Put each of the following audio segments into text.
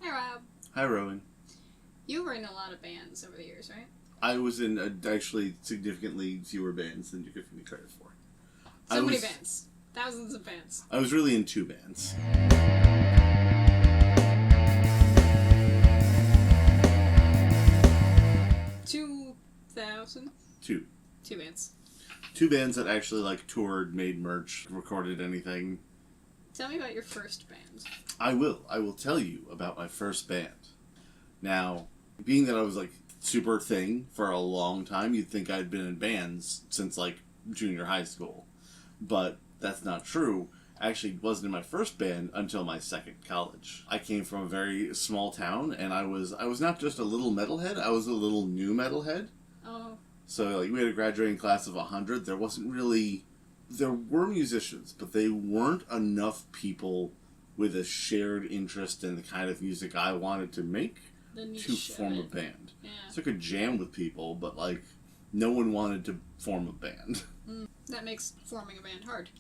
Hi, Rob. Hi, Rowan. You were in a lot of bands over the years, right? I was in actually significantly fewer bands than you give me credit for. So many bands. Thousands of bands. I was really in 2 bands. 2,000? 2. 2 bands. 2 bands that actually toured, made merch, recorded anything. Tell me about your first band. I will. I will tell you about my first band. Now, being that I was super thing for a long time, you'd think I'd been in bands since junior high school. But that's not true. I actually wasn't in my first band until my second college. I came from a very small town, and I was not just a little metalhead, I was a little new metalhead. Oh. So we had a graduating class of 100. There were musicians, but they weren't enough people with a shared interest in the kind of music I wanted to make to form a band. Yeah. So I could jam with people, but no one wanted to form a band. That makes forming a band hard.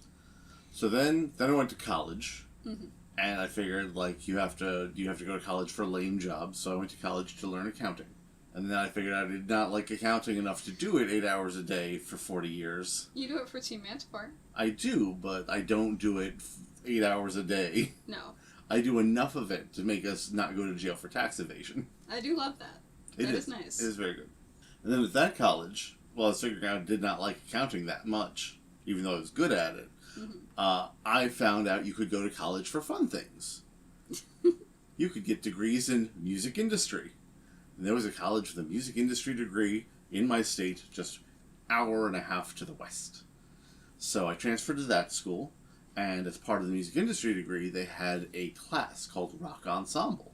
So then I went to college, Mm-hmm. and I figured you have to go to college for lame jobs. So I went to college to learn accounting, and then I figured I did not like accounting enough to do it 8 hours a day for 40 years. You do it for Team Manticore. I do, but I don't do it 8 hours a day. No. I do enough of it to make us not go to jail for tax evasion. I do love that. That is nice. It is very good. And then at that college, I was figuring out I did not like accounting that much, even though I was good at it. Mm-hmm. I found out you could go to college for fun things. You could get degrees in music industry. And there was a college with a music industry degree in my state, just hour and a half to the west. So I transferred to that school, and as part of the music industry degree, they had a class called Rock Ensemble.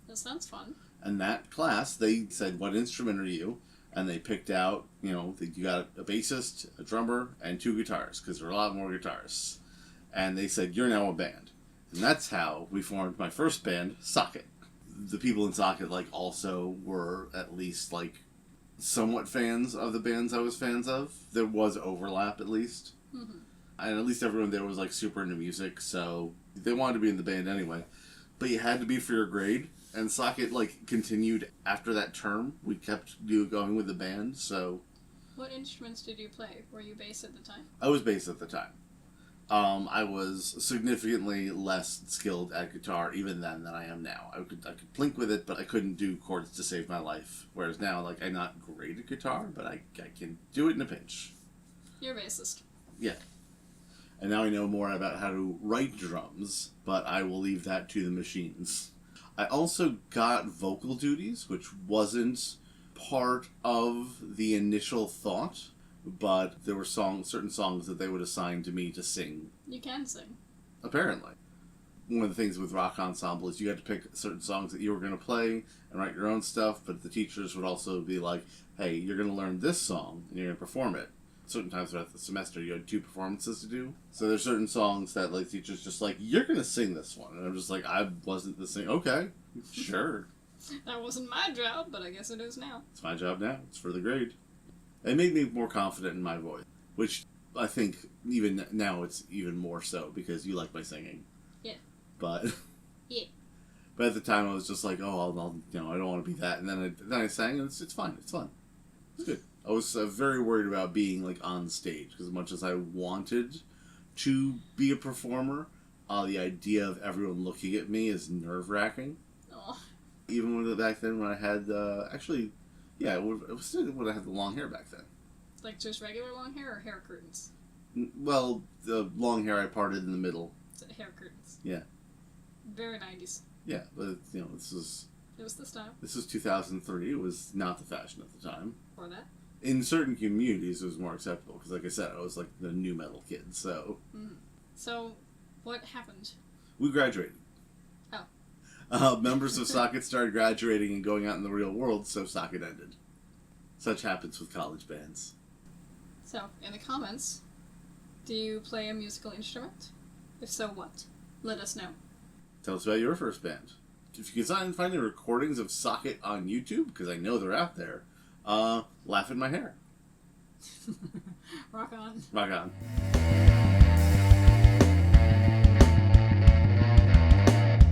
That sounds fun. And that class, they said, "What instrument are you?" And they picked out, you got a bassist, a drummer, and 2 guitars, because there are a lot more guitarists. And they said, "You're now a band." And that's how we formed my first band, Socket. The people in Socket, also were at least, somewhat fans of the bands I was fans of. There was overlap, at least. Mm-hmm. And at least everyone there was, super into music, so they wanted to be in the band anyway. But you had to be for your grade. And Socket, continued after that term. We kept going with the band, so... What instruments did you play? Were you bass at the time? I was bass at the time. I was significantly less skilled at guitar even then than I am now. I could plink with it, but I couldn't do chords to save my life. Whereas now, I'm not great at guitar, but I can do it in a pinch. You're a bassist. Yeah. And now I know more about how to write drums, but I will leave that to the machines. I also got vocal duties, which wasn't part of the initial thought, but there were certain songs that they would assign to me to sing. You can sing. Apparently. One of the things with Rock Ensemble is you had to pick certain songs that you were going to play and write your own stuff, but the teachers would also be like, "Hey, you're going to learn this song, and you're going to perform it." Certain times throughout the semester, you had 2 performances to do. So there's certain songs that teachers just "You're gonna sing this one," and I'm just I wasn't the singer. Okay, sure. That wasn't my job, but I guess it is now. It's my job now. It's for the grade. It made me more confident in my voice, which I think even now it's even more so because you like my singing. Yeah. But yeah. But at the time I was just I don't want to be that, and then I sang, and it's fine. It's fun. It's good. I was very worried about being on stage, because as much as I wanted to be a performer, the idea of everyone looking at me is nerve-wracking. Oh. Even back then when I had it was still when I had the long hair back then. Just regular long hair or hair curtains? Well, the long hair I parted in the middle. Hair curtains. Yeah. Very 90s. Yeah, but this was. It was the style. This was 2003. It was not the fashion at the time. Or that. In certain communities, it was more acceptable, because like I said, I was the new metal kid, so... Mm. So, what happened? We graduated. Oh. Members of Socket started graduating and going out in the real world, so Socket ended. Such happens with college bands. So, in the comments, do you play a musical instrument? If so, what? Let us know. Tell us about your first band. If you can find the recordings of Socket on YouTube, because I know they're out there, laugh at my hair. Rock on. Rock on.